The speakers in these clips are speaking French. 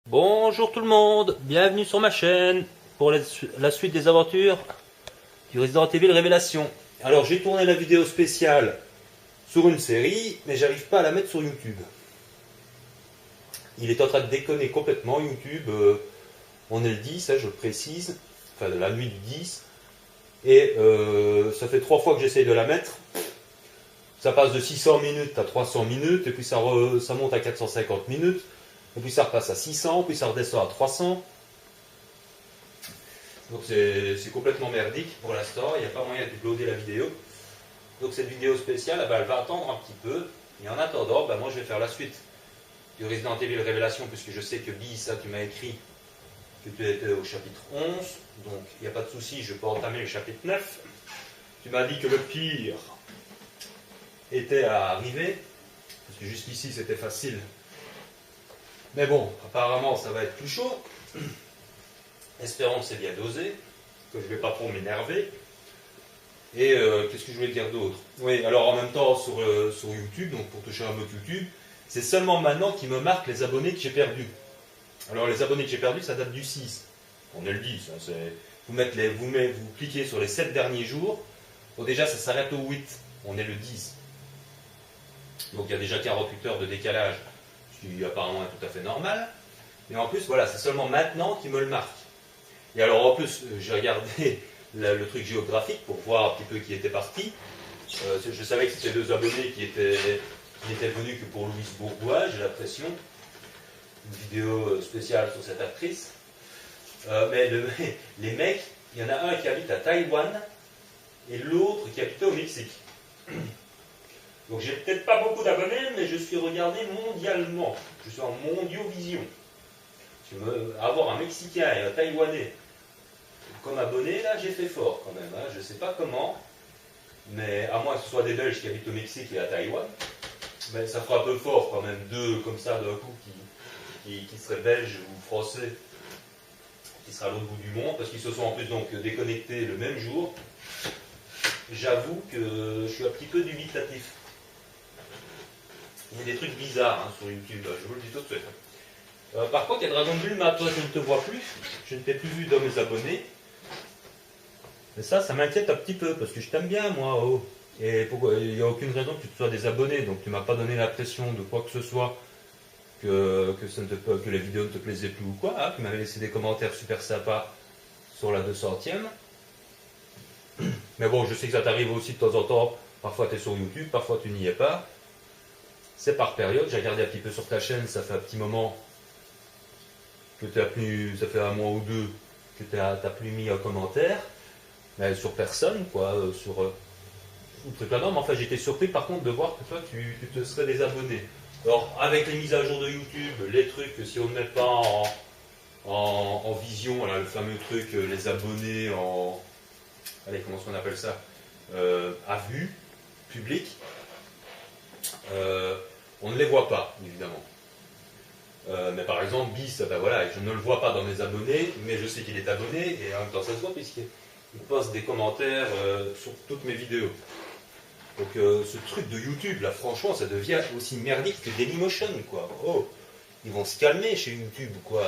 Bonjour tout le monde, bienvenue sur ma chaîne pour la suite des aventures du Resident Evil Révélation. Alors j'ai tourné la vidéo spéciale sur une série, mais j'arrive pas à la mettre sur YouTube. Il est en train de déconner complètement YouTube. On est le 10, hein, je le précise, enfin de la nuit du 10. Et ça fait 3 fois que j'essaye de la mettre. Ça passe de 600 minutes à 300 minutes, et puis ça monte à 450 minutes. Et puis ça repasse à 600, puis ça redescend à 300. Donc c'est complètement merdique pour l'instant, il n'y a pas moyen d'uploader la vidéo. Donc cette vidéo spéciale, elle va attendre un petit peu. Et en attendant, moi je vais faire la suite du Resident Evil Révélation, puisque je sais que Guy, ça tu m'as écrit que tu étais au chapitre 11. Donc il n'y a pas de souci, je peux entamer le chapitre 9. Tu m'as dit que le pire était à arriver, parce que jusqu'ici c'était facile. Mais bon, apparemment ça va être plus chaud. Espérons que c'est bien dosé, que je ne vais pas trop m'énerver. Et qu'est-ce que je voulais dire d'autre? Oui, alors en même temps sur YouTube, donc pour toucher un mot YouTube, c'est seulement maintenant qu'il me marque les abonnés que j'ai perdus. Alors les abonnés que j'ai perdus, ça date du 6. On est le 10. Hein, vous cliquez sur les 7 derniers jours. Bon, déjà ça s'arrête au 8. On est le 10. Donc il y a déjà 48 heures de décalage, ce qui apparemment est tout à fait normal. Mais en plus, voilà, c'est seulement maintenant qu'il me le marque. Et alors en plus, j'ai regardé le truc géographique pour voir un petit peu qui était parti. Je savais que c'était 2 abonnés qui étaient venus que pour Louise Bourgois, j'ai l'impression. Une vidéo spéciale sur cette actrice. Mais les mecs, il y en a un qui habite à Taïwan et l'autre qui habite au Mexique. Donc j'ai peut-être pas beaucoup d'abonnés, mais je suis regardé mondialement. Je suis en mondiovision. Avoir un Mexicain et un Taïwanais comme abonné, là j'ai fait fort quand même. Hein. Je ne sais pas comment, mais à moins que ce soit des Belges qui habitent au Mexique et à Taïwan, mais ça fera un peu fort quand même, 2 comme ça d'un coup qui seraient belges ou français, qui sera à l'autre bout du monde, parce qu'ils se sont en plus donc déconnectés le même jour. J'avoue que je suis un petit peu dubitatif. Il y a des trucs bizarres hein, sur YouTube, je vous le dis tout de suite. Par contre, il y a Dragon Bulma, toi je ne te vois plus, je ne t'ai plus vu dans mes abonnés. Mais ça m'inquiète un petit peu, parce que je t'aime bien moi, oh. Et pourquoi il n'y a aucune raison que tu te sois désabonné, donc tu m'as pas donné l'impression de quoi que ce soit, que les vidéos ne te plaisaient plus ou quoi, hein. Tu m'avais laissé des commentaires super sympas sur la 200e. Mais bon, je sais que ça t'arrive aussi de temps en temps, parfois tu es sur YouTube, parfois tu n'y es pas. C'est par période, j'ai regardé un petit peu sur ta chaîne, ça fait un petit moment que tu as plus, ça fait un mois ou 2 que tu n'as plus mis un commentaire, mais sur personne, quoi, sur truc là-dedans. Mais enfin, j'étais surpris par contre de voir que toi, tu te serais désabonné. Alors, avec les mises à jour de YouTube, les trucs, si on ne met pas en vision, là, le fameux truc, les abonnés en. Allez, comment est-ce qu'on appelle ça à vue, public, on ne les voit pas, évidemment. Mais par exemple, Bis, voilà, je ne le vois pas dans mes abonnés, mais je sais qu'il est abonné, et en même temps ça se voit puisqu'il poste des commentaires sur toutes mes vidéos. Donc ce truc de YouTube, là, franchement, ça devient aussi merdique que Dailymotion, quoi. Oh, ils vont se calmer chez YouTube, quoi.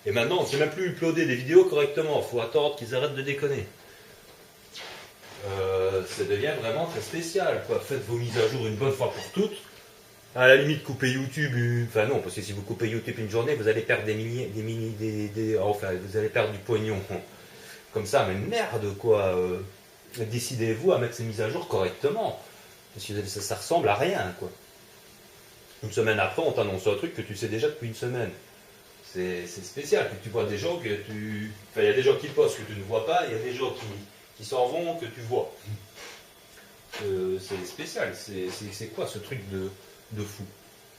Et maintenant, on ne sait même plus uploader des vidéos correctement, il faut attendre qu'ils arrêtent de déconner. Ça devient vraiment très spécial, quoi. Faites vos mises à jour une bonne fois pour toutes. À la limite, coupez YouTube. Enfin non, parce que si vous coupez YouTube une journée, vous allez perdre enfin, vous allez perdre du pognon. Comme ça, mais merde, quoi. Décidez-vous à mettre ces mises à jour correctement. Parce que ça ressemble à rien, quoi. Une semaine après, on t'annonce un truc que tu sais déjà depuis une semaine. C'est spécial. Que tu vois des gens que tu. Enfin, il y a des gens qui postent que tu ne vois pas, il y a des gens qui s'en vont que tu vois. C'est spécial. C'est quoi ce truc de fou?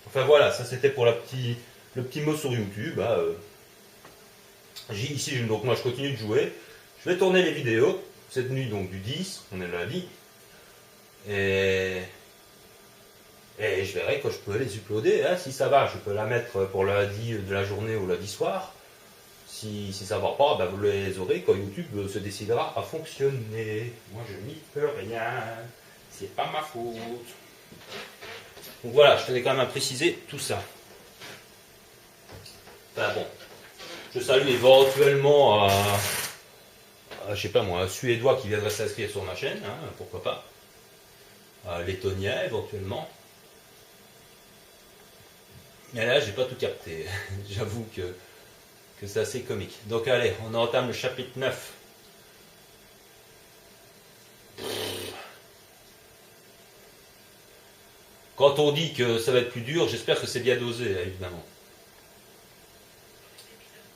Enfin voilà, ça c'était pour le petit mot sur YouTube. Hein, ici, donc moi je continue de jouer. Je vais tourner les vidéos. Cette nuit donc du 10, on est lundi. Et je verrai quand je peux les uploader. Hein, si ça va, je peux la mettre pour lundi de la journée ou lundi soir. Si ça va pas, vous les aurez quand YouTube se décidera à fonctionner. Moi je n'y peux rien. C'est pas ma faute. Donc voilà, je tenais quand même à préciser tout ça. Enfin bon, je salue éventuellement je sais pas moi, un Suédois qui viendrait s'inscrire sur ma chaîne, hein, pourquoi pas. Un Lettonien éventuellement. Mais là, j'ai pas tout capté. J'avoue que c'est assez comique. Donc allez, on entame le chapitre 9. Quand on dit que ça va être plus dur, j'espère que c'est bien dosé, évidemment.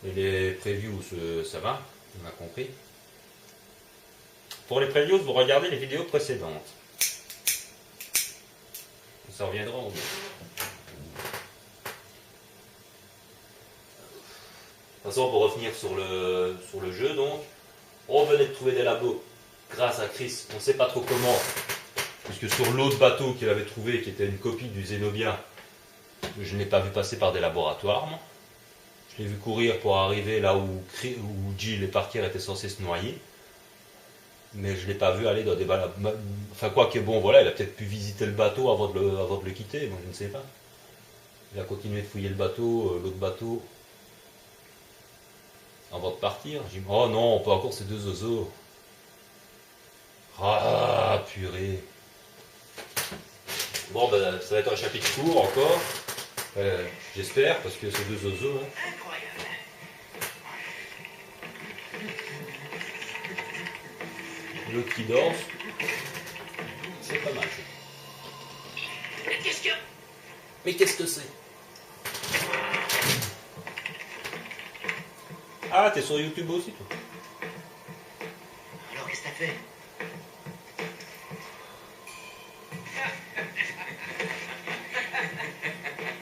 Et les previews, ça va, on a compris. Pour les previews, vous regardez les vidéos précédentes. Ça reviendra en deux. De toute façon, pour revenir sur le jeu, donc, on venait de trouver des labos grâce à Chris, on ne sait pas trop comment, puisque sur l'autre bateau qu'il avait trouvé, qui était une copie du Zenobia, je ne l'ai pas vu passer par des laboratoires. Moi. Je l'ai vu courir pour arriver là où Jill et Parker étaient censés se noyer. Mais je ne l'ai pas vu aller dans des balades. Enfin, quoi que bon, voilà, il a peut-être pu visiter le bateau avant de le quitter, moi je ne sais pas. Il a continué de fouiller le bateau, l'autre bateau, avant de partir. J'ai dit, oh non, pas encore ces deux zozos. Ah, purée. Bon, ben, ça va être un chapitre court encore. J'espère, parce que ces deux zozos. Hein. L'autre qui danse. C'est pas mal. Mais qu'est-ce que c'est? Ah, t'es sur YouTube aussi, toi? Alors, qu'est-ce que t'as fait?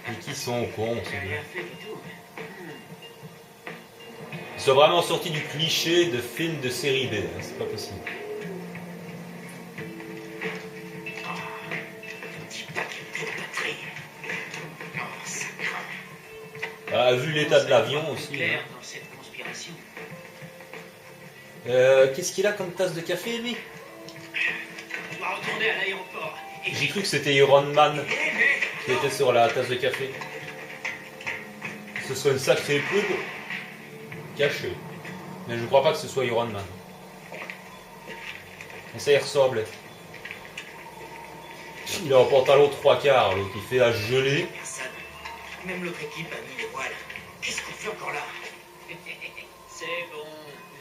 Mais qui sont cons, ces gars? Ils sont vraiment sortis du cliché de film de série B, hein, c'est pas possible. Ah, vu l'état de l'avion aussi. Hein. Qu'est-ce qu'il a comme tasse de café, lui? Tu vas retourner à l'aéroport. J'ai cru que c'était Iron Man qui était sur la tasse de café. Ce serait une sacrée pub cachée. Mais je ne crois pas que ce soit Iron Man. Mais ça y ressemble. Il a un pantalon 3/4, l'autre il fait à geler. Même l'autre équipe a mis les voiles. Qu'est-ce qu'on fait encore là? C'est bon,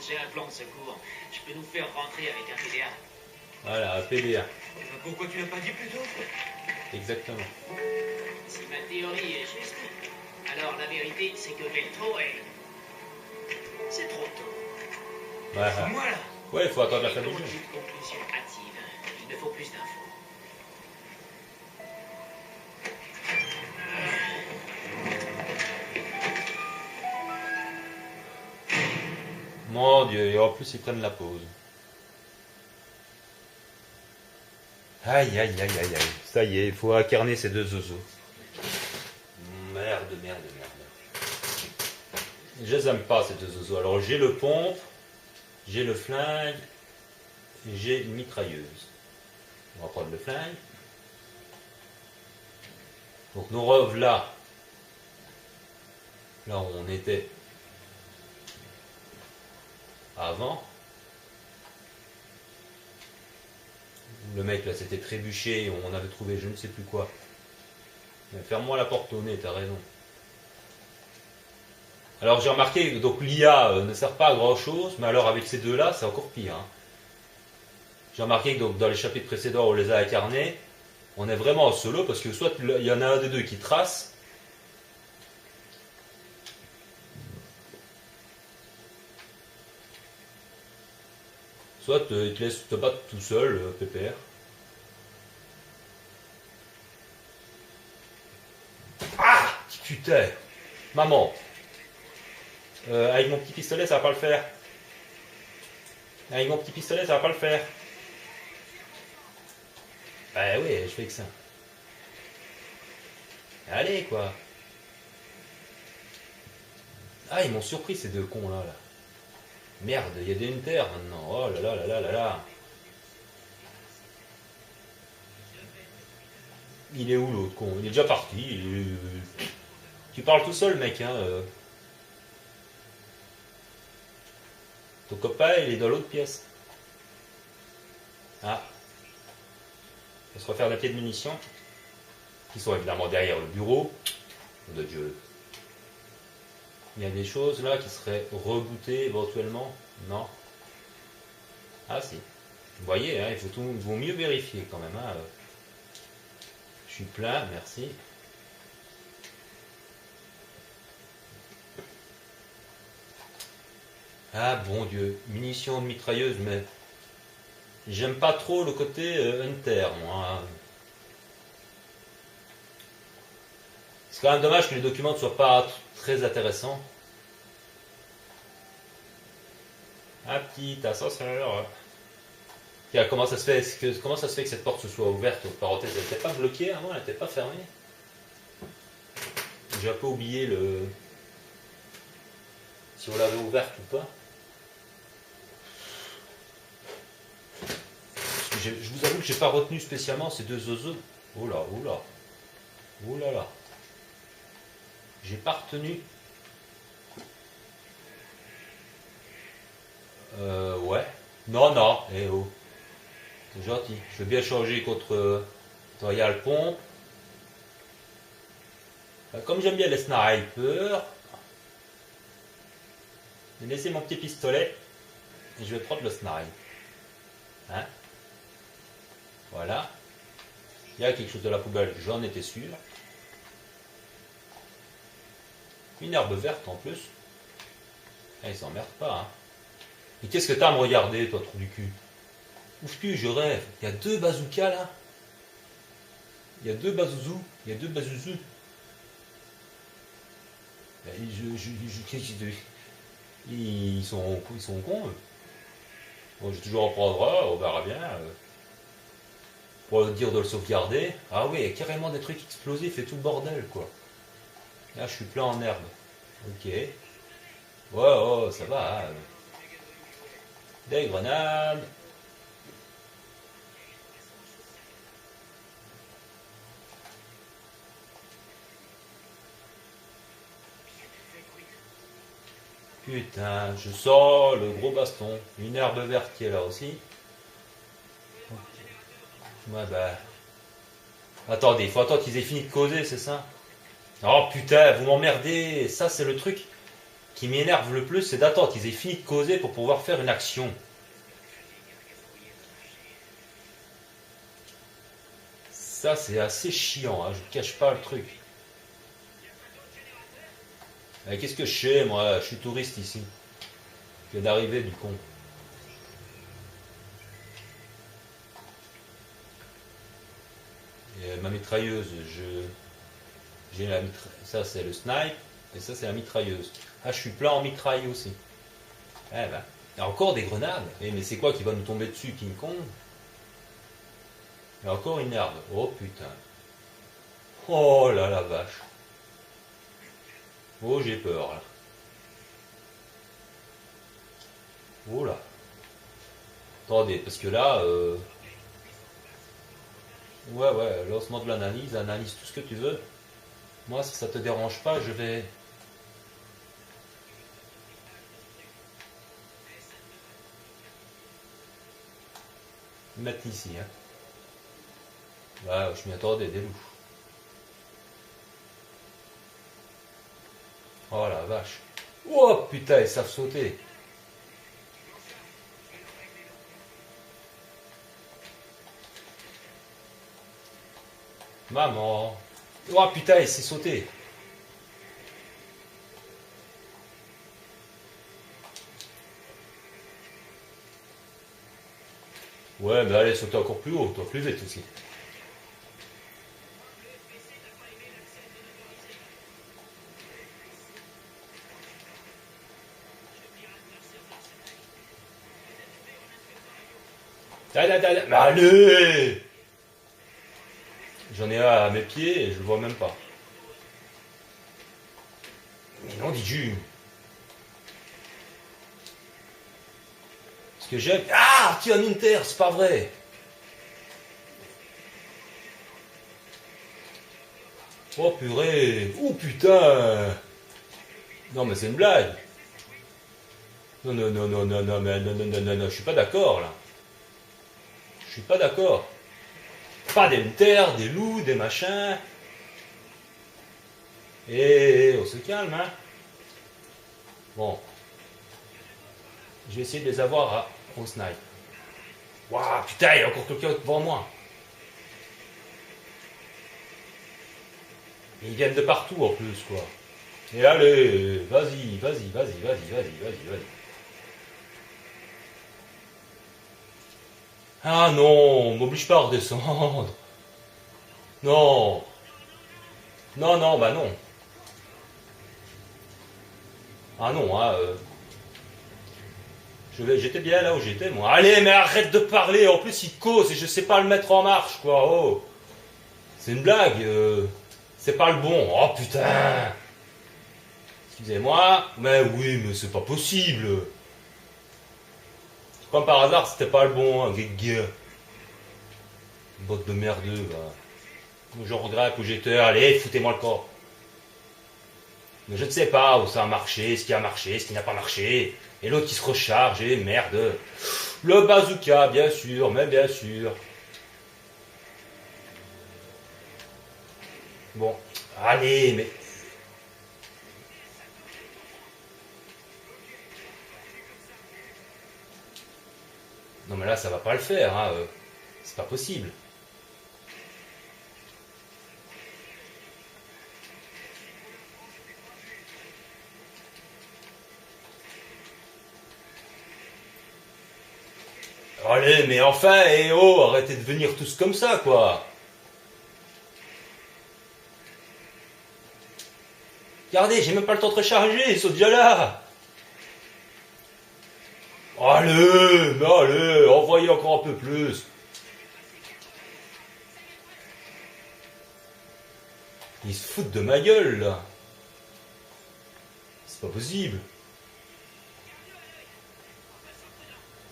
j'ai un plan de secours. Je peux nous faire rentrer avec un PDA. Voilà, un PDA. Pourquoi tu l'as pas dit plus tôt? Exactement. Si ma théorie est juste, alors la vérité c'est que Veltro est... C'est trop tôt. Ouais, Voilà. Ouais, il faut attendre la fin du jeu. Conclusion hâtive. Il me faut plus d'infos. Mon Dieu, et en plus ils prennent la pause. Aïe, aïe, aïe, aïe, aïe. Ça y est, il faut incarner ces deux zozos. Merde, merde, merde. Je les aime pas ces deux zozos. Alors j'ai le pompe, j'ai le flingue, et j'ai une mitrailleuse. On va prendre le flingue. Donc nous revoilà là où on était avant. Le mec là s'était trébuché, on avait trouvé je ne sais plus quoi. Mais ferme-moi la porte au nez, t'as raison. Alors j'ai remarqué, donc l'IA ne sert pas à grand chose, mais alors avec ces deux-là, c'est encore pire. Hein. J'ai remarqué que donc, dans les chapitres précédents, on les a incarnés, on est vraiment en solo, parce que soit il y en a un des deux qui trace, soit il te laisse te battre tout seul, PPR. Ah putain, maman, avec mon petit pistolet ça va pas le faire. Avec mon petit pistolet ça va pas le faire. Bah oui, je fais que ça. Allez quoi. Ah ils m'ont surpris ces deux cons là. Merde, il y a des Hunters maintenant. Oh là là là là là là. Il est où l'autre con? Il est déjà parti. Tu parles tout seul mec hein. Ton copain, il est dans l'autre pièce. Ah. On va se refaire des pieds de munitions. Qui sont évidemment derrière le bureau. Nom de Dieu. Il y a des choses là qui seraient rebootées éventuellement. Non. Ah si. Vous voyez, hein, il vaut mieux vérifier quand même. Hein. Je suis plein, merci. Ah bon Dieu, munitions de mitrailleuse, mais j'aime pas trop le côté Hunter, moi. C'est quand même dommage que les documents ne soient pas très intéressants. Un petit ascenseur. Tiens, comment ça se fait que cette porte se soit ouverte, parenthèse, elle n'était pas bloquée avant, elle n'était pas fermée. J'ai un peu oublié si on l'avait ouverte ou pas. Je vous avoue que j'ai pas retenu spécialement ces deux oiseaux. Oh là, oh là. Oh là là. J'ai pas retenu. Ouais. Non, non. Eh oh. C'est gentil. Je veux bien changer contre Royal Pompe. Comme j'aime bien les snipers, je vais laisser mon petit pistolet et je vais prendre le snipe. Hein? Voilà. Il y a quelque chose de la poubelle, j'en étais sûr. Une herbe verte en plus. Ah, il s'emmerde pas. Hein. Et qu'est-ce que t'as à me regarder, toi, trou du cul? Ouf-tu, je rêve. Il y a deux bazookas là. Il y a deux bazouzous. Il y a deux bazouzous. Ils sont cons. Eux. Bon, je vais toujours en prendre un, on verra bien. Pour dire de le sauvegarder. Ah oui, il y a carrément des trucs explosifs et tout le bordel, quoi. Là, je suis plein en herbe. Ok. Ouais, oh, ça va. Hein. Des grenades. Putain, je sors le gros baston. Une herbe verte qui est là aussi. Ouais, bah. Attendez, il faut attendre qu'ils aient fini de causer, c'est ça? Oh putain, vous m'emmerdez. Ça, c'est le truc qui m'énerve le plus, c'est d'attendre qu'ils aient fini de causer pour pouvoir faire une action. Ça, c'est assez chiant, hein, je ne cache pas le truc. Qu'est-ce que je sais, moi? Je suis touriste ici. Je viens d'arriver, du con. Et ma mitrailleuse, j'ai la mitrailleuse. Ça, c'est le snipe. Et ça, c'est la mitrailleuse. Ah, je suis plein en mitraille aussi. Eh ben, il y a encore des grenades. Mais c'est quoi qui va nous tomber dessus, King Kong? Il y a encore une herbe. Oh putain. Oh là la vache. Oh, j'ai peur là. Oh là. Attendez, parce que là... Ouais, lancement de l'analyse, analyse tout ce que tu veux. Moi, si ça te dérange pas, je vais... mettre ici. Hein. Ouais, je m'y attendais, des loups. Oh la vache. Oh putain, ils savent sauter. Maman. Oh putain, il s'est sauté. Ouais, mais allez, sauter encore plus haut, toi, plus vite aussi. Mais allez! J'en ai un à mes pieds et je le vois même pas. Mais non, dis-tu. Ce que j'aime... Ah! Tu as un Inter, c'est pas vrai! Oh purée! Oh putain! Non mais c'est une blague! Non, non, non, non, non, non, mais non, non, non, non, non, je suis pas d'accord là. Je suis pas d'accord. Pas des hunters, des loups, des machins. Et on se calme, hein. Bon. Je vais essayer de les avoir au snipe. Waouh, putain, il y a encore quelqu'un devant moi. Ils viennent de partout en plus, quoi. Et allez, vas-y, vas-y, vas-y, vas-y, vas-y, vas-y, vas-y. Ah non, m'oblige pas à redescendre. Non. Non, non, bah non. Ah non, hein. J'étais bien là où j'étais, moi. Allez, mais arrête de parler. En plus, il cause et je sais pas le mettre en marche, quoi. Oh. C'est une blague. C'est pas le bon. Oh putain. Excusez-moi. Mais oui, mais c'est pas possible. Comme par hasard, c'était pas le bon, hein, gars. Botte de merdeux, va. Je regrette où j'étais. Allez, foutez-moi le corps. Mais je ne sais pas où ça a marché, ce qui a marché, ce qui n'a pas marché. Et l'autre qui se recharge, et merde. Le bazooka, bien sûr, mais bien sûr. Bon, allez, mais... Non mais là, ça va pas le faire, hein. C'est pas possible. Allez, mais enfin, eh oh, arrêtez de venir tous comme ça, quoi. Regardez, j'ai même pas le temps de recharger, ils sont déjà là. Allez, mais allez, envoyez encore un peu plus. Ils se foutent de ma gueule, là. C'est pas possible.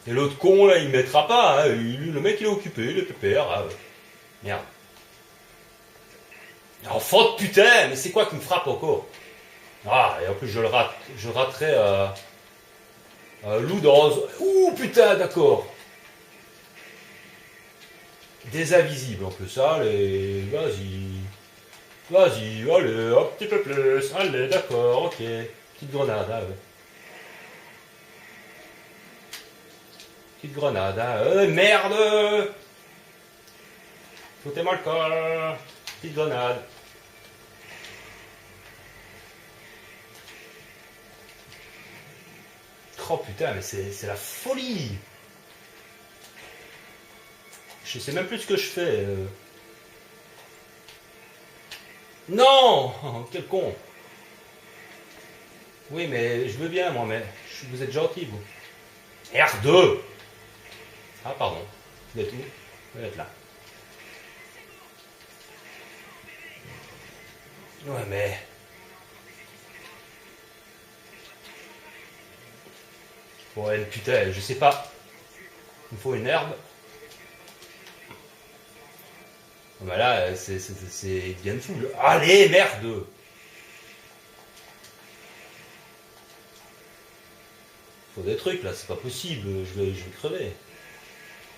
Et l'autre con, là, il mettra pas, hein. Le mec, il est occupé, il est pépère. Ah, ouais. Merde. Enfant de putain, mais c'est quoi qui me frappe encore? Ah, et en plus, je raterai loup dans... Ouh, putain, d'accord. Des invisibles, en plus, allez, vas-y. Vas-y, allez, un petit peu plus. Allez, d'accord, ok. Petite grenade, ah ouais. Petite grenade, hein. Merde! Foutez-moi le corps. Petite grenade. Oh putain, mais c'est la folie! Je sais même plus ce que je fais. Non! Quel con! Oui, mais je veux bien, moi, mais vous êtes gentil, vous. R2! Ah, pardon. Vous êtes où? Vous êtes là. Ouais, mais... Ouais, putain, je sais pas. Il me faut une herbe. Bah là, c'est bien fou. Allez, merde! Faut des trucs, là, c'est pas possible. Je vais crever.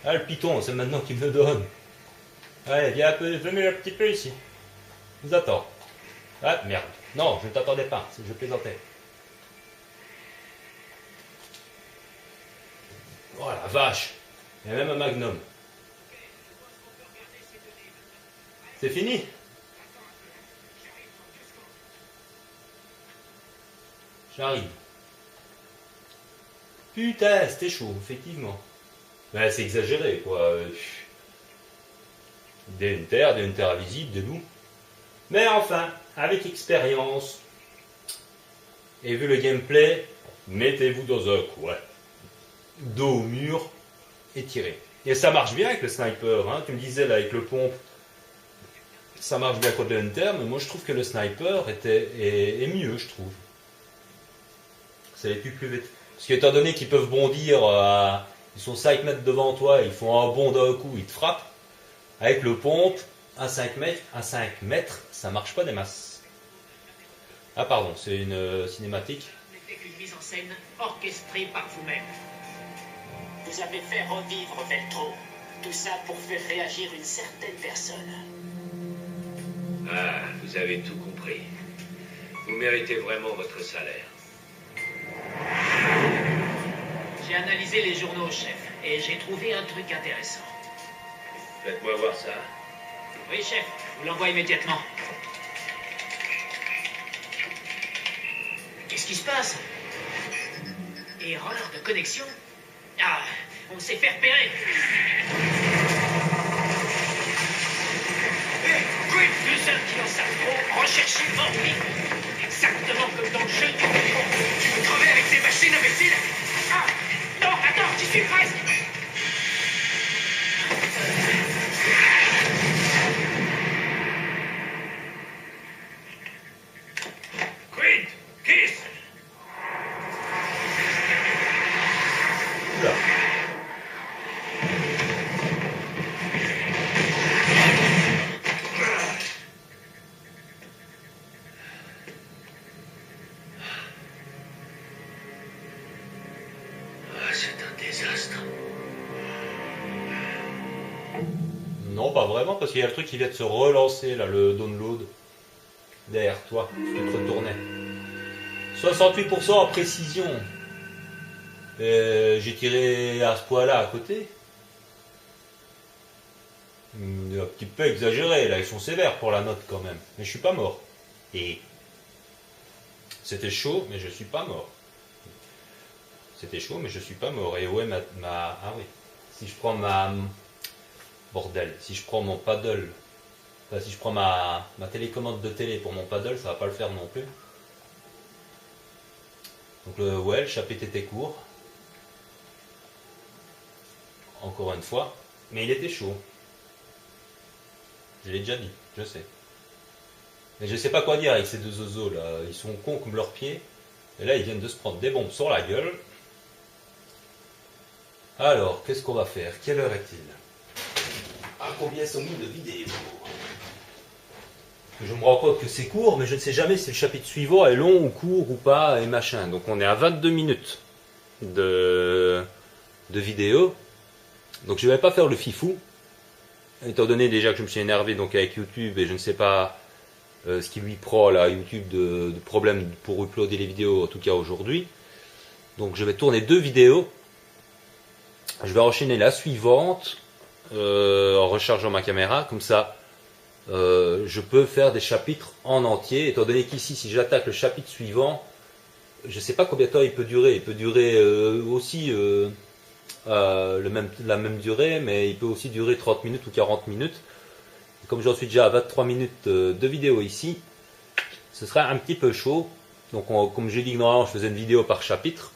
Ah, le python, c'est maintenant qu'il me le donne. Allez, viens un peu, venez un petit peu ici. Je vous attends. Ah, merde. Non, je ne t'attendais pas, je plaisantais. Oh la vache! Il y a même un magnum. C'est fini? J'arrive. Putain, c'était chaud, effectivement. Ben, c'est exagéré, quoi. Des hunters invisibles, des loups. Mais enfin, avec expérience, et vu le gameplay, mettez-vous dans un coin, dos au mur, et tirez. Et ça marche bien avec le sniper, hein. Tu me disais là avec le pompe, ça marche bien contre le hunter, mais moi je trouve que le sniper est mieux, je trouve. Ça les tue plus vite. Parce qu'étant donné qu'ils peuvent bondir, ils sont 5 mètres devant toi, ils font un bond d'un coup, ils te frappent. Avec le pompe, à 5 mètres, ça marche pas des masses. Ah pardon, c'est une cinématique. scène orchestrée par vous-même. Vous avez fait revivre Veltro. Tout ça pour faire réagir une certaine personne. Ah, vous avez tout compris. Vous méritez vraiment votre salaire. J'ai analysé les journaux, chef, et j'ai trouvé un truc intéressant. Faites-moi voir ça. Oui, chef, je vous l'envoie immédiatement. Qu'est-ce qui se passe? Erreur de connexion? Ah, on s'est fait repérer. Deux hommes qui en savent trop, recherchez Morty. Exactement comme dans le jeu du Veltro. Tu veux crever avec tes machines, imbécile? Ah, non, attends, j'y suis presque. Quint, kiss. Oula. Ah, c'est un désastre. Non, pas vraiment, parce qu'il y a le truc qui vient de se relancer, là, le download. Derrière toi, tu te retournais. 68% en précision. J'ai tiré à ce point-là à côté. Un petit peu exagéré, là, ils sont sévères pour la note quand même. Mais je suis pas mort. Et c'était chaud, mais je suis pas mort. C'était chaud, mais je suis pas mort. Et ouais, ah oui. Si je prends bordel, si je prends mon paddle, enfin, si je prends ma télécommande de télé pour mon paddle, ça va pas le faire non plus. Donc le chapitre était court. Encore une fois. Mais il était chaud. Je l'ai déjà dit, je sais. Mais je sais pas quoi dire avec ces deux zozos là. Ils sont cons comme leurs pieds. Et là, ils viennent de se prendre des bombes sur la gueule. Alors, qu'est-ce qu'on va faire? Quelle heure est-il? À combien sont-nous de vidéos? Je me rends compte que c'est court, mais je ne sais jamais si le chapitre suivant est long ou court ou pas, et machin. Donc on est à 22 minutes de vidéo. Donc je ne vais pas faire le fifou, étant donné déjà que je me suis énervé donc avec YouTube, et je ne sais pas ce qui lui prend là, YouTube, de problème pour uploader les vidéos, en tout cas aujourd'hui. Donc je vais tourner 2 vidéos. Je vais enchaîner la suivante en rechargeant ma caméra, comme ça je peux faire des chapitres en entier, étant donné qu'ici si j'attaque le chapitre suivant, je ne sais pas combien de temps il peut durer. Il peut durer aussi la même durée, mais il peut aussi durer 30 minutes ou 40 minutes. Et comme j'en suis déjà à 23 minutes de vidéo ici, ce sera un petit peu chaud. Donc comme j'ai dit que normalement je faisais une vidéo par chapitre.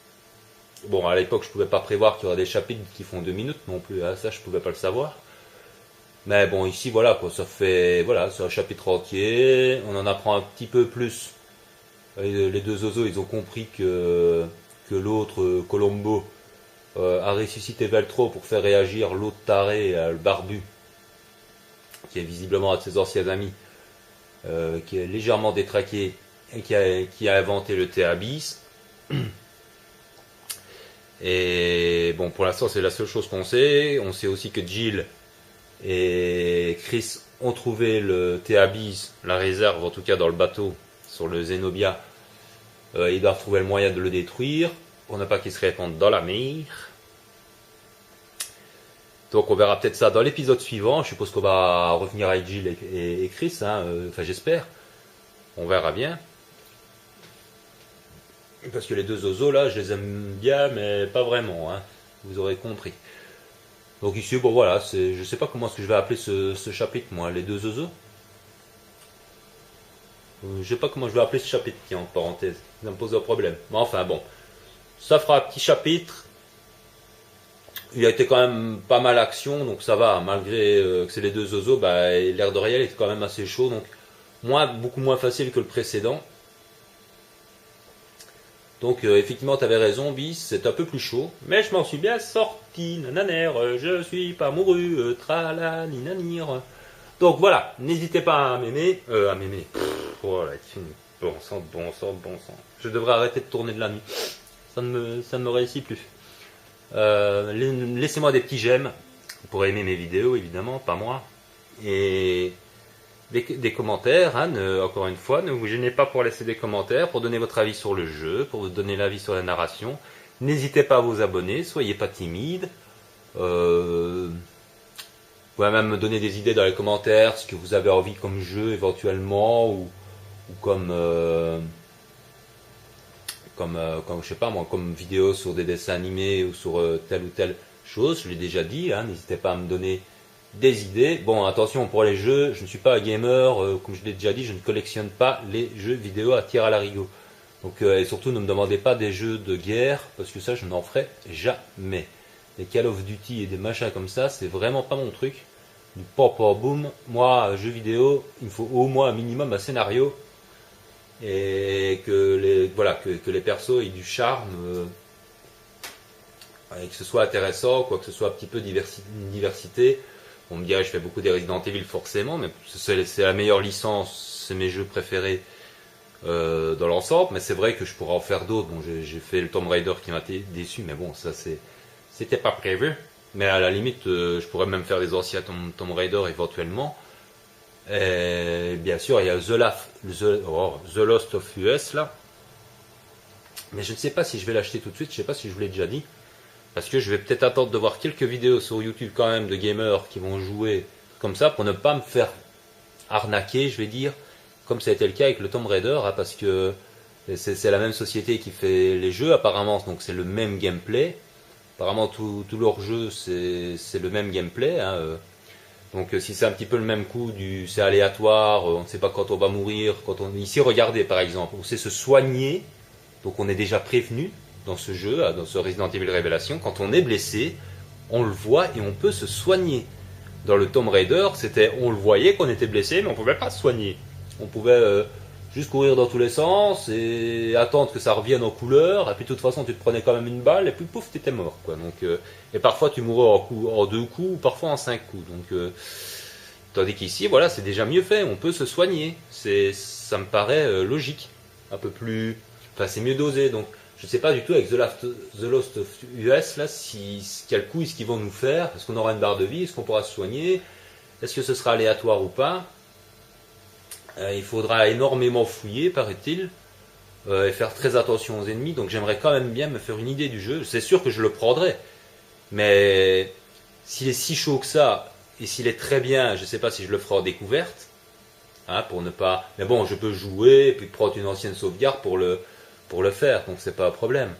Bon, à l'époque je ne pouvais pas prévoir qu'il y aurait des chapitres qui font 2 minutes non plus, hein, ça je ne pouvais pas le savoir. Mais bon, ici voilà quoi, ça fait, voilà, c'est un chapitre entier, on en apprend un petit peu plus. Les deux zozos, ils ont compris que l'autre, Colombo, a ressuscité Veltro pour faire réagir l'autre taré, le barbu, qui est visiblement un de ses anciens amis, qui est légèrement détraqué et qui a inventé le T-Abyss. Et bon, pour l'instant, c'est la seule chose qu'on sait. On sait aussi que Jill et Chris ont trouvé le T-Abyss, la réserve en tout cas dans le bateau, sur le Zenobia. Ils doivent trouver le moyen de le détruire pour ne pas qu'il se répande dans la mer. Donc on verra peut-être ça dans l'épisode suivant. Je suppose qu'on va revenir avec Jill et Chris, hein, enfin j'espère. On verra bien. Parce que les deux zozos là, je les aime bien, mais pas vraiment, hein. Vous aurez compris. Donc ici, bon voilà, je sais pas comment est-ce que je vais appeler ce chapitre, moi, les deux zozos. Je sais pas comment je vais appeler ce chapitre, tiens, en parenthèse. Ça me pose un problème. Mais enfin bon, ça fera un petit chapitre. Il a été quand même pas mal action, donc ça va, malgré que c'est les deux zozos, bah, l'air de rien était quand même assez chaud, donc beaucoup moins facile que le précédent. Donc effectivement tu avais raison, Bis, c'est un peu plus chaud, mais je m'en suis bien sorti, nananer, je suis pas mouru, tralaninanir. Donc voilà, n'hésitez pas à m'aimer, voilà, bon sang. Je devrais arrêter de tourner de la nuit. ça ne me réussit plus. Laissez-moi des petits j'aime pour aimer mes vidéos, évidemment, pas moi. Et des commentaires, hein, encore une fois, ne vous gênez pas pour laisser des commentaires, pour donner votre avis sur le jeu, pour vous donner l'avis sur la narration. N'hésitez pas à vous abonner, soyez pas timide. Vous pouvez même me donner des idées dans les commentaires, ce que vous avez envie comme jeu éventuellement, ou comme je sais pas moi, comme vidéo sur des dessins animés ou sur telle ou telle chose. Je l'ai déjà dit, hein, n'hésitez pas à me donner des idées. Bon, attention pour les jeux, je ne suis pas un gamer, comme je l'ai déjà dit, je ne collectionne pas les jeux vidéo à tir à l'arigot. Donc, et surtout ne me demandez pas des jeux de guerre, parce que ça je n'en ferai jamais. Les Call of Duty et des machins comme ça, c'est vraiment pas mon truc. Du pop boom, moi, jeux vidéo, il me faut au moins un minimum un scénario, et que les persos aient du charme, et que ce soit intéressant, quoi, que ce soit un petit peu une diversité. On me dirait je fais beaucoup des Resident Evil forcément, mais c'est la meilleure licence, c'est mes jeux préférés dans l'ensemble, mais c'est vrai que je pourrais en faire d'autres. Bon, j'ai fait le Tomb Raider qui m'a déçu, mais bon, ça c'était pas prévu. Mais à la limite, je pourrais même faire des anciens Tomb Raider éventuellement. Et bien sûr, il y a The Lost of Us là. Mais je ne sais pas si je vais l'acheter tout de suite, je ne sais pas si je vous l'ai déjà dit. Parce que je vais peut-être attendre de voir quelques vidéos sur YouTube quand même de gamers qui vont jouer comme ça pour ne pas me faire arnaquer, je vais dire, comme ça a été le cas avec le Tomb Raider, hein, parce que c'est la même société qui fait les jeux apparemment, donc c'est le même gameplay. Apparemment tous leurs jeux c'est le même gameplay. Hein, donc si c'est un petit peu le même coup, c'est aléatoire, on ne sait pas quand on va mourir. Ici regardez par exemple, on sait se soigner, donc on est déjà prévenu. Dans ce jeu, dans ce Resident Evil Révélation, quand on est blessé, on le voit et on peut se soigner. Dans le Tomb Raider, on le voyait qu'on était blessé, mais on ne pouvait pas se soigner. On pouvait juste courir dans tous les sens et attendre que ça revienne en couleur, et puis de toute façon tu te prenais quand même une balle, et puis pouf, tu étais mort, quoi. Donc, et parfois tu mourais en 2 coups, ou parfois en 5 coups. Donc, tandis qu'ici, voilà, c'est déjà mieux fait, on peut se soigner. Ça me paraît logique, un peu plus... Enfin, c'est mieux dosé, donc... Je ne sais pas du tout avec The Lost of Us, là, quel coup est-ce qu'ils vont nous faire. Est-ce qu'on aura une barre de vie? Est-ce qu'on pourra se soigner? Est-ce que ce sera aléatoire ou pas? Il faudra énormément fouiller, paraît-il, et faire très attention aux ennemis. Donc j'aimerais quand même bien me faire une idée du jeu. C'est sûr que je le prendrai. Mais s'il est si chaud que ça, et s'il est très bien, je ne sais pas si je le ferai en découverte. Hein, pour ne pas... Mais bon, je peux jouer, et puis prendre une ancienne sauvegarde pour le faire, donc c'est pas un problème.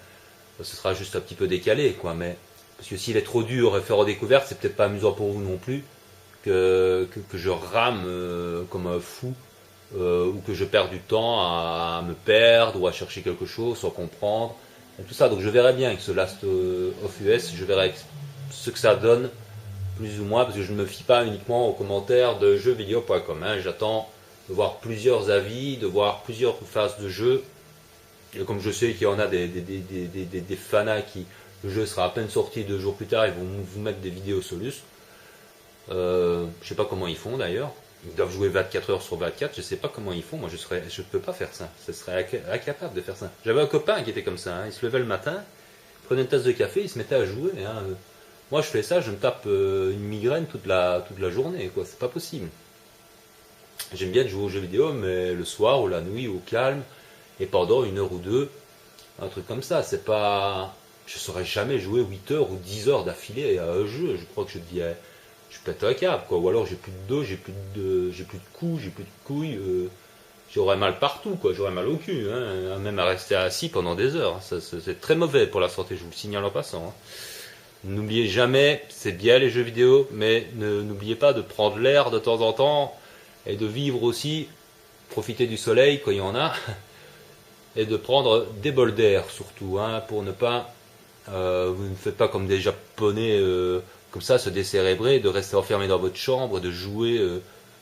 Ce sera juste un petit peu décalé, quoi, mais parce que s'il est trop dur à faire en découverte, c'est peut-être pas amusant pour vous non plus que je rame comme un fou, ou que je perds du temps à me perdre ou à chercher quelque chose sans comprendre, et tout ça. Donc je verrai bien avec ce Last of Us, je verrai ce que ça donne plus ou moins, parce que je ne me fie pas uniquement aux commentaires de jeuxvideo.com, hein. J'attends de voir plusieurs avis, de voir plusieurs phases de jeu. Et comme je sais qu'il y en a des fanas qui, le jeu sera à peine sorti 2 jours plus tard, ils vont vous mettre des vidéos solus. Je sais pas comment ils font d'ailleurs. Ils doivent jouer 24 heures sur 24, je sais pas comment ils font. Moi je peux pas faire ça. Je serais incapable de faire ça. J'avais un copain qui était comme ça, hein. Il se levait le matin, il prenait une tasse de café, il se mettait à jouer. Hein. Moi je fais ça, je me tape une migraine toute la journée, quoi. C'est pas possible. J'aime bien jouer aux jeux vidéo, mais le soir ou la nuit, au calme. Et pendant 1 heure ou 2, un truc comme ça, c'est pas... Je ne saurais jamais jouer 8 heures ou 10 heures d'affilée à un jeu. Je crois que je pète un câble, quoi. Ou alors j'ai plus de dos, j'ai plus de coups, j'ai plus de couilles. J'aurais mal partout, quoi. J'aurais mal au cul, hein. Même à rester assis pendant des heures. C'est très mauvais pour la santé, je vous le signale en passant. Hein. N'oubliez jamais, c'est bien les jeux vidéo, mais n'oubliez pas de prendre l'air de temps en temps et de vivre aussi, profiter du soleil quand il y en a. Et de prendre des bols d'air surtout, hein, pour ne pas, vous ne faites pas comme des japonais comme ça, se décérébrer, de rester enfermé dans votre chambre, de jouer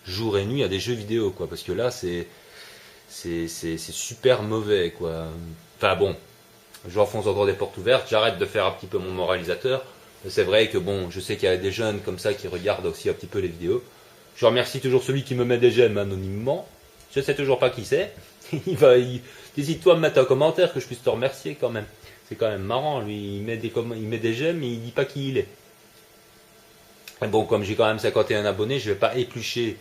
jour et nuit à des jeux vidéo, quoi, parce que là c'est super mauvais, quoi. Enfin bon, j'enfonce encore des portes ouvertes, j'arrête de faire un petit peu mon moralisateur, mais c'est vrai que bon, je sais qu'il y a des jeunes comme ça qui regardent aussi un petit peu les vidéos. Je remercie toujours celui qui me met des j'aime anonymement, je sais toujours pas qui c'est. N'hésite-toi à me mettre un commentaire que je puisse te remercier quand même. C'est quand même marrant, lui, il met des j'aime, mais il dit pas qui il est. Et bon, comme j'ai quand même 51 abonnés, je vais pas éplucher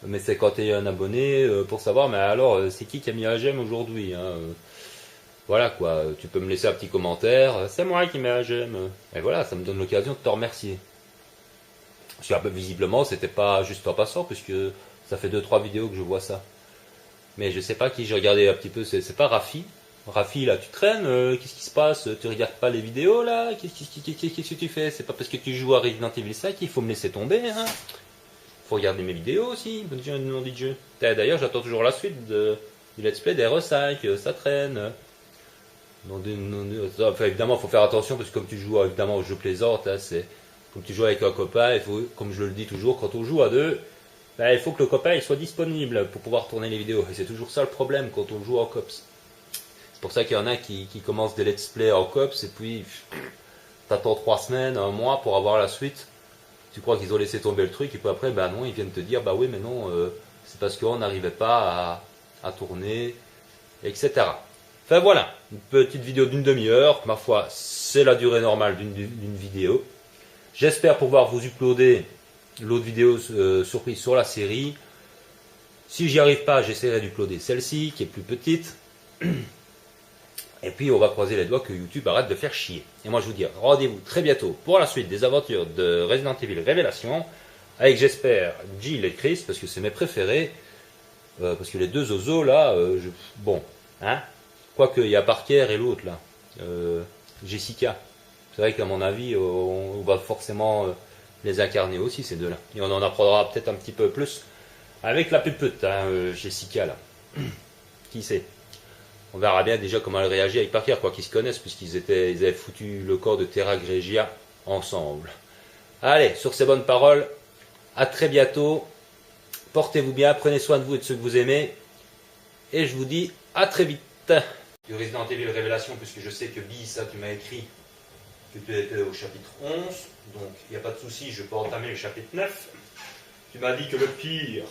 mes 51 abonnés pour savoir, mais alors, c'est qui a mis un j'aime aujourd'hui, hein, voilà quoi, tu peux me laisser un petit commentaire, c'est moi qui mets un j'aime. Et voilà, ça me donne l'occasion de te remercier. Parce que visiblement, c'était pas juste en passant, puisque ça fait 2-3 vidéos que je vois ça. Mais je sais pas qui, j'ai regardé un petit peu, c'est pas Rafi. Rafi, là, tu traînes, qu'est-ce qui se passe? Tu regardes pas les vidéos, là? Qu'est-ce que tu fais? C'est pas parce que tu joues à Resident Evil 5 qu'il faut me laisser tomber, hein? Faut regarder mes vidéos aussi, nom de Dieu. D'ailleurs, j'attends toujours la suite du let's play d'RE5, ça traîne. Enfin, évidemment, il faut faire attention, parce que comme tu joues évidemment au jeu plaisante, hein, c'est comme tu joues avec un copain, il faut, comme je le dis toujours, quand on joue à deux, ben, il faut que le copain il soit disponible pour pouvoir tourner les vidéos. Et c'est toujours ça le problème quand on joue en cops. C'est pour ça qu'il y en a qui commencent des let's play en cops et puis t'attends 3 semaines, 1 mois pour avoir la suite. Tu crois qu'ils ont laissé tomber le truc et puis après, ben non, ils viennent te dire, bah oui, mais non, c'est parce qu'on n'arrivait pas à tourner, etc. Enfin voilà, une petite vidéo d'une demi-heure. Ma foi, c'est la durée normale d'une vidéo. J'espère pouvoir vous uploader l'autre vidéo surprise sur la série. Si j'y arrive pas, j'essaierai d'uploader celle-ci qui est plus petite. Et puis on va croiser les doigts que YouTube arrête de faire chier. Et moi je vous dis rendez-vous très bientôt pour la suite des aventures de Resident Evil Révélation. Avec j'espère Jill et Chris, parce que c'est mes préférés. Parce que les deux Zozo là, bon, hein. Quoique il y a Parker et l'autre là, Jessica. C'est vrai qu'à mon avis, on va forcément les incarner aussi ces deux-là. Et on en apprendra peut-être un petit peu plus avec la pupute, hein, Jessica là. Qui sait? On verra bien déjà comment elle réagit avec Parker, quoi qu'ils se connaissent, puisqu'ils avaient foutu le corps de Terra Grigia ensemble. Allez, sur ces bonnes paroles, à très bientôt. Portez-vous bien, prenez soin de vous et de ceux que vous aimez. Et je vous dis à très vite. Du Resident Evil Révélation, puisque je sais que Bi, ça tu m'as écrit que tu étais au chapitre 11, donc il n'y a pas de souci, je peux entamer le chapitre 9. Tu m'as dit que le pire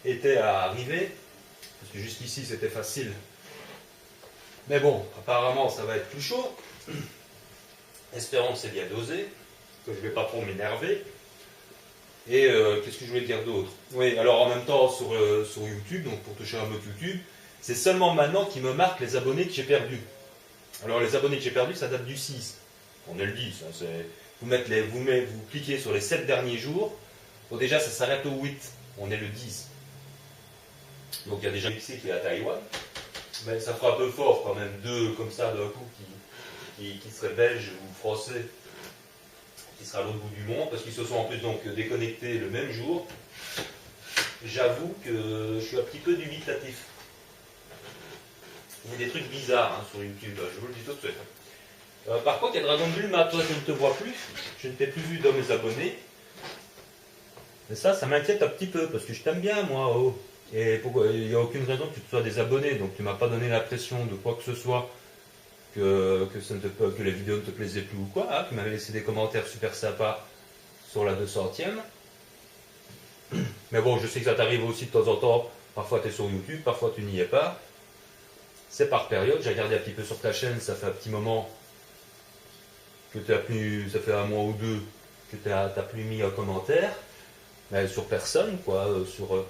était à arriver, parce que jusqu'ici c'était facile. Mais bon, apparemment ça va être plus chaud. Espérons que c'est bien dosé, que je ne vais pas trop m'énerver. Et qu'est-ce que je voulais dire d'autre? Oui, alors en même temps sur YouTube, donc pour toucher un mot YouTube, c'est seulement maintenant qu'il me marque les abonnés que j'ai perdus. Alors les abonnés que j'ai perdus, ça date du 6. On est le 10. Hein, vous cliquez sur les 7 derniers jours. Bon, déjà, ça s'arrête au 8. On est le 10. Donc il y a déjà ici qui est à Taïwan. Mais ça fera un peu fort quand même. Deux comme ça d'un coup qui seraient belges ou français, qui sera à l'autre bout du monde, parce qu'ils se sont en plus donc déconnectés le même jour. J'avoue que je suis un petit peu dubitatif. Il y a des trucs bizarres hein, sur YouTube, je vous le dis tout de suite. Par contre, il y a Dragon Bulma, toi je ne te vois plus, je ne t'ai plus vu dans mes abonnés. Mais ça m'inquiète un petit peu, parce que je t'aime bien moi, oh. Et pourquoi il n'y a aucune raison que tu te sois désabonné, donc tu m'as pas donné l'impression de quoi que ce soit, que les vidéos ne te plaisaient plus ou quoi, hein. Tu m'avais laissé des commentaires super sympas sur la 200e. Mais bon, je sais que ça t'arrive aussi de temps en temps, parfois tu es sur YouTube, parfois tu n'y es pas. C'est par période, j'ai regardé un petit peu sur ta chaîne, ça fait un petit moment que tu as plus, ça fait 1 mois ou 2 que tu n'as plus mis un commentaire, mais sur personne, quoi, sur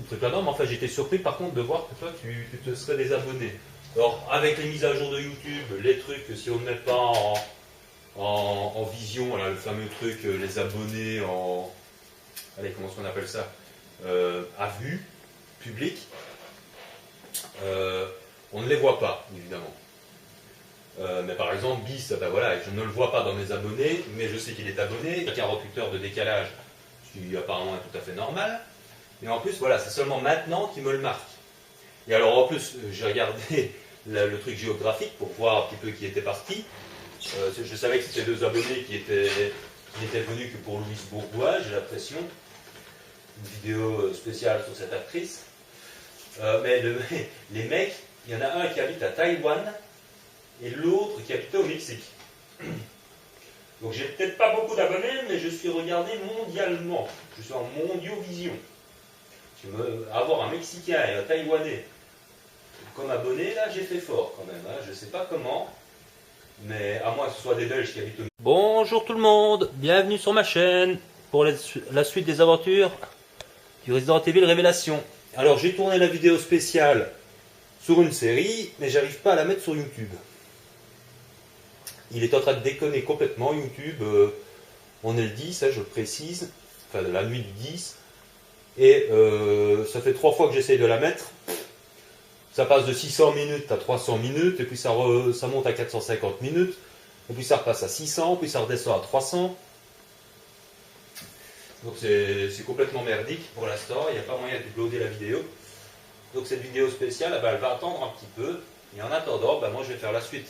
truc là. Non, mais enfin j'étais surpris par contre de voir que toi tu te serais désabonné. Alors avec les mises à jour de YouTube, les trucs, si on ne met pas en vision, là, le fameux truc, les abonnés en... Allez, comment est-ce qu'on appelle ça, à vue, public, on ne les voit pas, évidemment. Mais par exemple, Bis, ben voilà, je ne le vois pas dans mes abonnés, mais je sais qu'il est abonné. Il y a 48 heures de décalage, ce qui apparemment est tout à fait normal. Mais en plus, voilà, c'est seulement maintenant qu'il me le marque. Et alors en plus, j'ai regardé le truc géographique pour voir un petit peu qui était parti. Je savais que c'était 2 abonnés qui n'étaient venus que pour Louise Bourgois, j'ai l'impression. Une vidéo spéciale sur cette actrice. Mais les mecs, il y en a un qui habite à Taïwan et l'autre qui habitait au Mexique. Donc j'ai peut-être pas beaucoup d'abonnés, mais je suis regardé mondialement. Je suis en mondiovision. Avoir un Mexicain et un Taïwanais Comme abonné, là, j'ai fait fort quand même. Hein. Je ne sais pas comment, mais à moins que ce soit des Belges qui habitent au... Bonjour tout le monde, bienvenue sur ma chaîne pour la suite des aventures du Resident Evil Révélation. Alors, j'ai tourné la vidéo spéciale sur une série, mais j'arrive pas à la mettre sur YouTube. Il est en train de déconner complètement, YouTube. On est le 10, hein, je le précise, enfin la nuit du 10. Et ça fait 3 fois que j'essaye de la mettre. Ça passe de 600 minutes à 300 minutes, et puis ça monte à 450 minutes, et puis ça repasse à 600, puis ça redescend à 300. Donc c'est complètement merdique pour l'instant, il n'y a pas moyen de uploader la vidéo. Donc cette vidéo spéciale, elle va attendre un petit peu, et en attendant, moi je vais faire la suite